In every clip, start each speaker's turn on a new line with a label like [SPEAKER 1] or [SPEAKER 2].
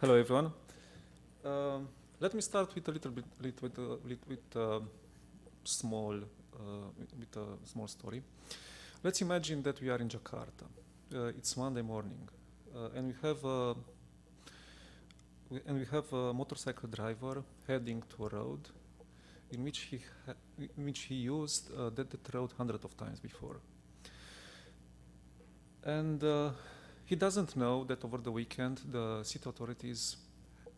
[SPEAKER 1] Hello, everyone. Let me start with a little bit with a small story. Let's imagine that we are in Jakarta. It's Monday morning, and we have a motorcycle driver heading to a road in which he used that road hundreds of times before. And he doesn't know that over the weekend the city authorities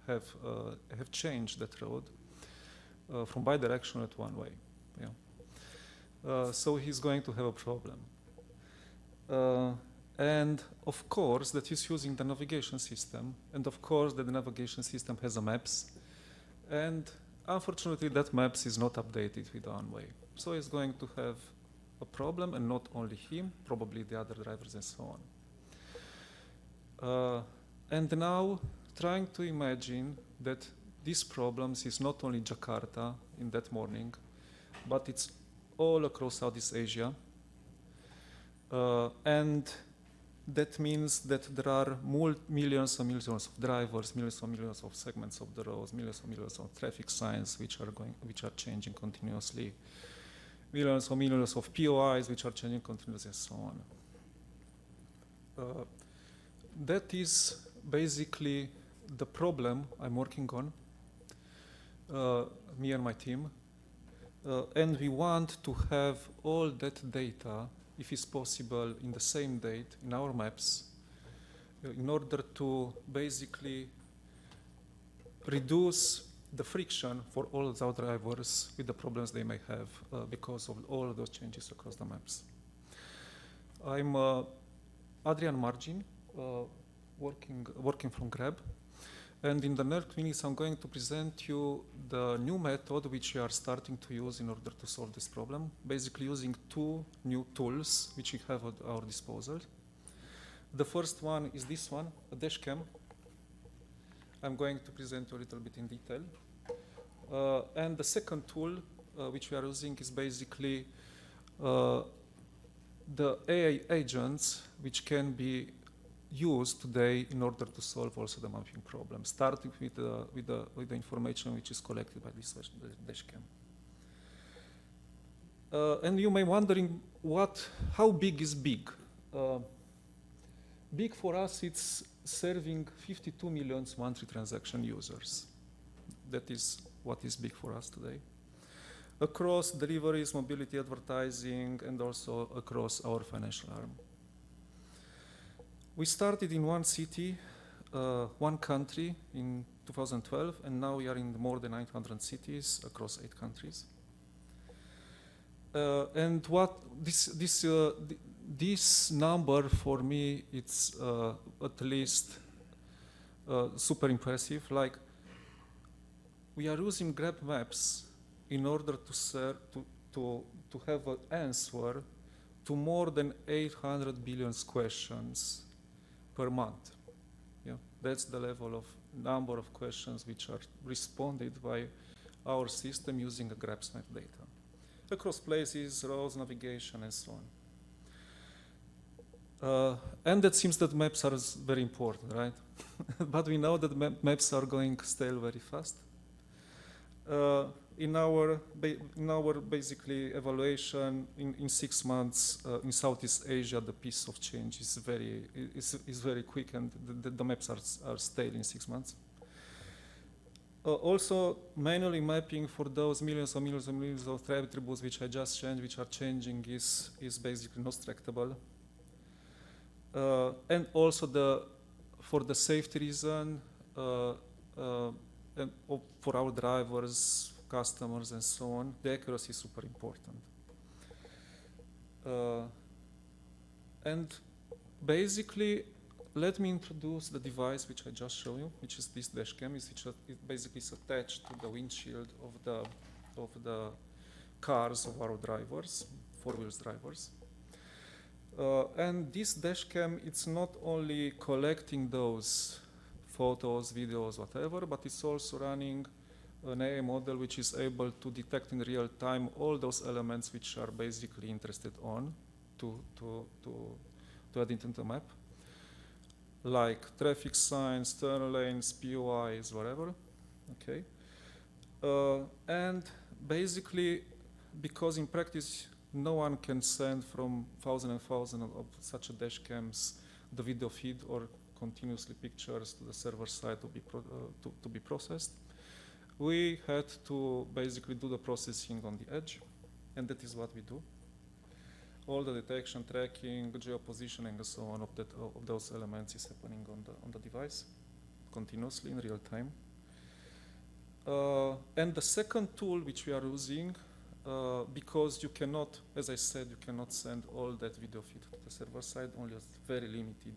[SPEAKER 1] have changed that road from bi-directional to one-way. Yeah. So he's going to have a problem. And of course that he's using the navigation system, and of course that the navigation system has a maps, and unfortunately that maps is not updated with one-way. So he's going to have a problem, and not only him, probably the other drivers and so on. And now trying to imagine that these problems is not only Jakarta in that morning, but it's all across Southeast Asia. And that means that there are millions and millions of drivers, millions and millions of segments of the roads, millions and millions of traffic signs which are changing continuously, millions and millions of POIs which are changing continuously, and so on. That is basically the problem I'm working on, me and my team, and we want to have all that data, if it's possible, in the same date in our maps, in order to basically reduce the friction for all the drivers with the problems they may have because of all of those changes across the maps. I'm Adrian Margin, working from Grab, and in the next minutes I'm going to present you the new method which we are starting to use in order to solve this problem, basically using two new tools which we have at our disposal. The first one is this one, a Dashcam. I'm going to present you a little bit in detail. And the second tool which we are using is basically the AI agents which can be used today in order to solve also the mapping problem, starting with the information which is collected by this Dashcam. And you may be wondering how big is big? Big for us, it's serving 52 million monthly transaction users. That is what is big for us today. Across deliveries, mobility, advertising, and also across our financial arm. We started in one city, one country in 2012, and now we are in more than 900 cities across 8 countries. And what this number for me, it's at least super impressive. Like, we are using GrabMaps in order to have an answer to more than 800 billion questions per month. Yeah, that's the level of number of questions which are responded by our system using a GrabMap data across places, roads, navigation, and so on. And it seems that maps are very important, right? But we know that maps are going stale very fast. In our basically evaluation, in 6 months in Southeast Asia, the pace of change is very quick, and the maps are stale in 6 months. Also, manually mapping for those millions and millions and millions of attributes which I just changed, which are changing, is basically not tractable. And also for the safety reason, and for our drivers, customers, and so on, the accuracy is super important. And basically, let me introduce the device which I just showed you, which is this Dashcam. It basically is attached to the windshield of the cars of our drivers, four-wheel drivers. And this Dashcam, it's not only collecting those photos, videos, whatever, but it's also running an AI model which is able to detect in real time all those elements which are basically interested on to add into the map. like traffic signs, turn lanes, POIs, whatever. Okay, and basically, because in practice no one can send from thousands and thousands of such a dash cams the video feed or continuously pictures to the server side to be processed. We had to basically do the processing on the edge, and that is what we do. All the detection, tracking, geopositioning, and so on of those elements is happening on the device continuously in real time. And the second tool which we are using, because you cannot, as I said, you cannot send all that video feed to the server side, only a very limited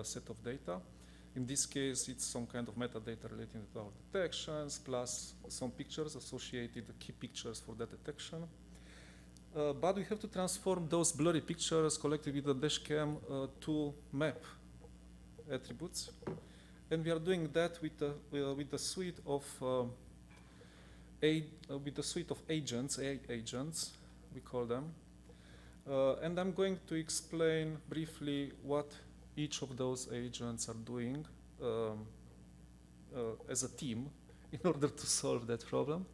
[SPEAKER 1] set of data. In this case, it's some kind of metadata relating to our detections, plus some pictures associated, key pictures for that detection. But we have to transform those blurry pictures collected with the dashcam to map attributes. And we are doing that with the suite of agents, AI agents, we call them. And I'm going to explain briefly what each of those agents are doing as a team in order to solve that problem.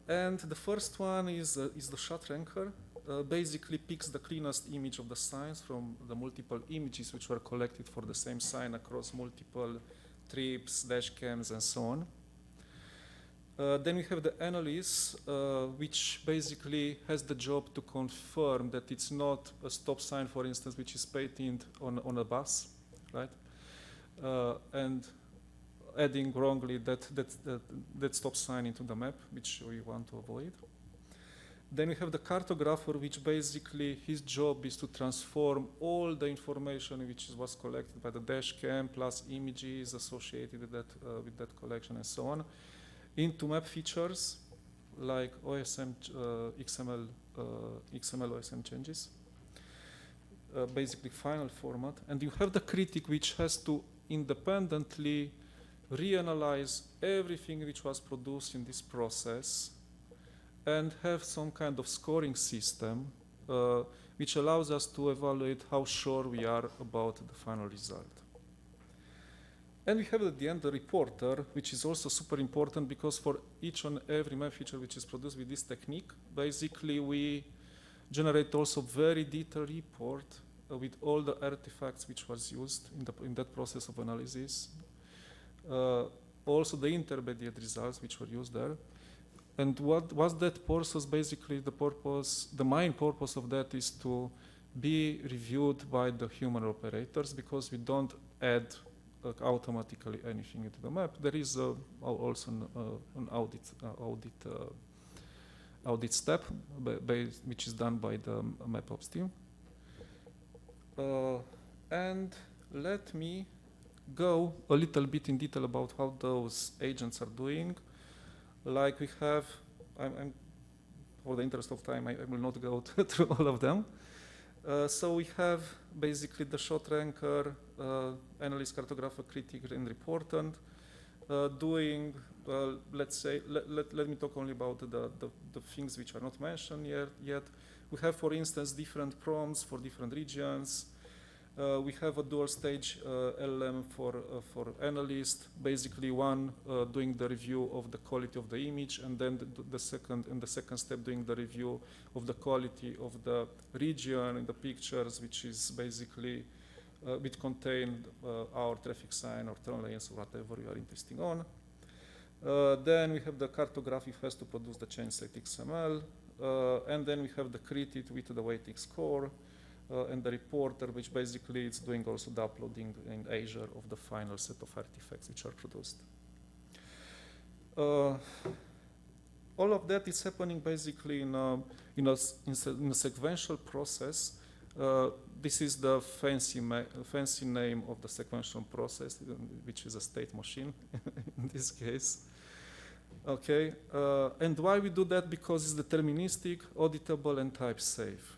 [SPEAKER 1] And the first one is the shot ranker. Basically picks the cleanest image of the signs from the multiple images which were collected for the same sign across multiple trips, dash cams, and so on. Then we have the analyst, which basically has the job to confirm that it's not a stop sign, for instance, which is painted on a bus, right? And adding wrongly that stop sign into the map, which we want to avoid. Then we have the cartographer, which basically his job is to transform all the information which was collected by the dash cam plus images associated with that collection and so on into map features like OSM, XML OSM changes, basically final format. And you have the critic, which has to independently reanalyze everything which was produced in this process and have some kind of scoring system which allows us to evaluate how sure we are about the final result. And we have at the end the reporter, which is also super important because for each and every map feature which is produced with this technique, basically we generate also very detailed report with all the artifacts which was used in that process of analysis. Also the intermediate results which were used there. And what was that purpose? Basically the main purpose of that is to be reviewed by the human operators because we don't add automatically anything into the map. There is also an audit step which is done by the MapOps team. And let me go a little bit in detail about how those agents are doing. Like we have, for the interest of time, I will not go through all of them. So we have basically the shot ranker, analyst, cartographer, critic, and reportant doing, let's say, let me talk only about the things which are not mentioned yet. We have, for instance, different prompts for different regions. We have a dual stage LLM for analyst, basically one doing the review of the quality of the image, and then the second step doing the review of the quality of the region in the pictures, which is basically which contain our traffic sign or turn lanes or whatever we are interested on. Then we have the cartography has to produce the change set XML, and then we have the critic with the weighting score. And the reporter, which basically is doing also the uploading in Azure of the final set of artifacts which are produced. All of that is happening basically in a sequential process. This is the fancy name of the sequential process, which is a state machine in this case. Okay, and why we do that? Because it's deterministic, auditable, and type safe.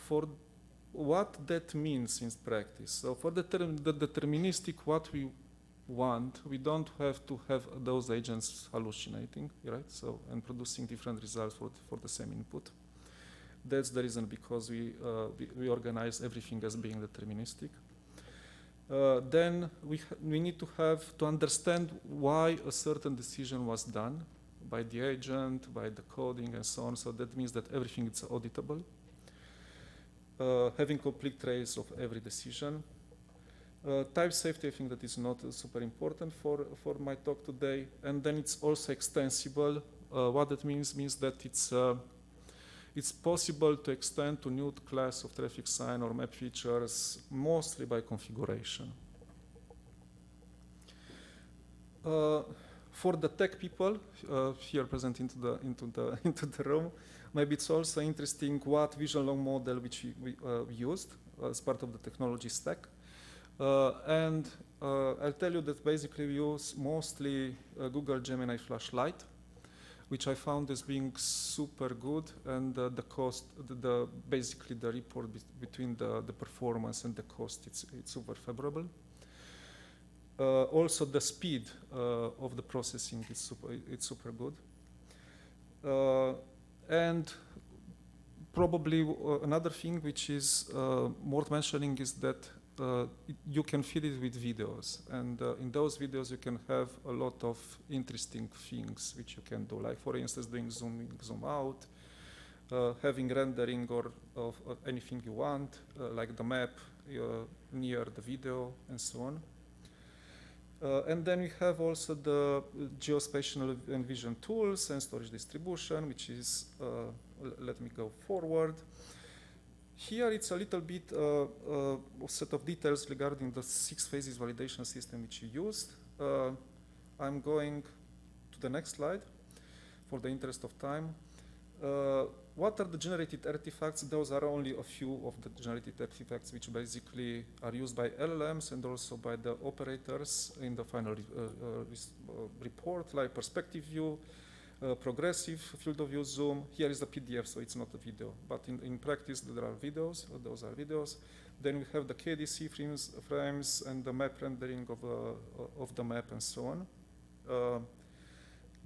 [SPEAKER 1] For what that means in practice. So for the deterministic, what we want, we don't have to have those agents hallucinating, right? So and producing different results for the same input. That's the reason, because we organize everything as being deterministic. Then we need to understand why a certain decision was done by the agent, by the coding, and so on. So that means that everything is auditable. Having complete trace of every decision. Type safety, I think that is not super important for my talk today. And then it's also extensible. What that means that it's possible to extend to new class of traffic sign or map features mostly by configuration. For the tech people here present into the room, maybe it's also interesting what vision long model which we used as part of the technology stack. And I'll tell you that basically we use mostly Google Gemini Flashlight, which I found as being super good, and the cost, basically the report between the performance and the cost, it's super favorable. Also the speed of the processing is super good. And probably another thing which is worth mentioning is that you can feed it with videos, and in those videos you can have a lot of interesting things which you can do, like for instance doing zoom in, zoom out, having rendering of anything you want, like the map near the video and so on. And then we have also the geospatial and vision tools and storage distribution, which is, let me go forward. Here it's a little bit a set of details regarding the 6 phases validation system which you used. I'm going to the next slide for the interest of time. What are the generated artifacts? Those are only a few of the generated artifacts which basically are used by LLMs and also by the operators in the final report, like perspective view, progressive field of view zoom. Here is the PDF, so it's not a video, but in practice there are videos. Those are videos. Then we have the KDC frames and the map rendering of the map and so on.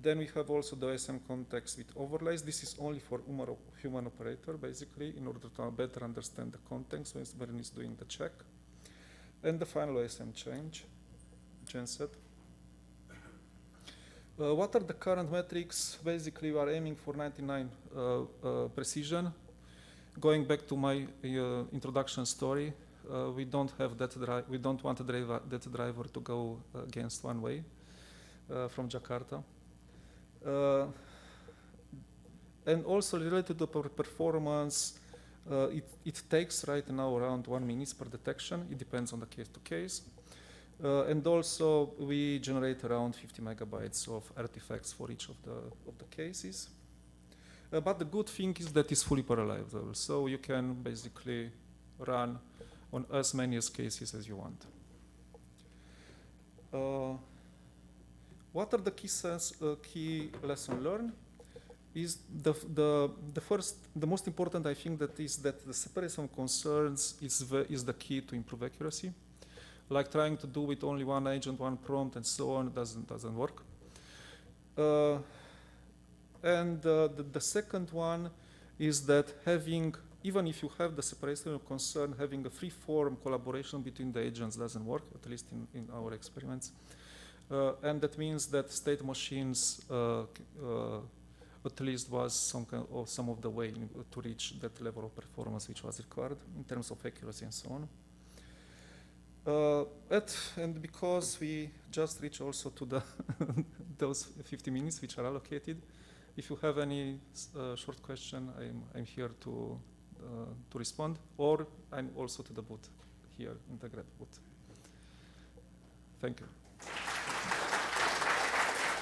[SPEAKER 1] Then we have also the OSM context with overlays. This is only for human operator, basically, in order to better understand the context when it's doing the check. And the final OSM genset. What are the current metrics? Basically, we are aiming for 99 precision. Going back to my introduction story, we don't have that we don't want that driver to go against one way from Jakarta. And also related to performance, it takes right now around 1 minute per detection. It depends on the case to case. And also we generate around 50 megabytes of artifacts for each of the cases. But the good thing is that it's fully parallelizable, so you can basically run on as many cases as you want. What are the key lesson learned? Is the most important, I think, that is that the separation of concerns is the key to improve accuracy. Like trying to do with only one agent, one prompt, and so on doesn't work. And the second one is that even if you have the separation of concern, having a free-form collaboration between the agents doesn't work, at least in our experiments. And that means that state machines at least was some of the way to reach that level of performance which was required in terms of accuracy and so on. And because we just reached also to those 50 minutes which are allocated, if you have any short question, I'm here to respond, or I'm also to the booth here in the Grab booth. Thank you.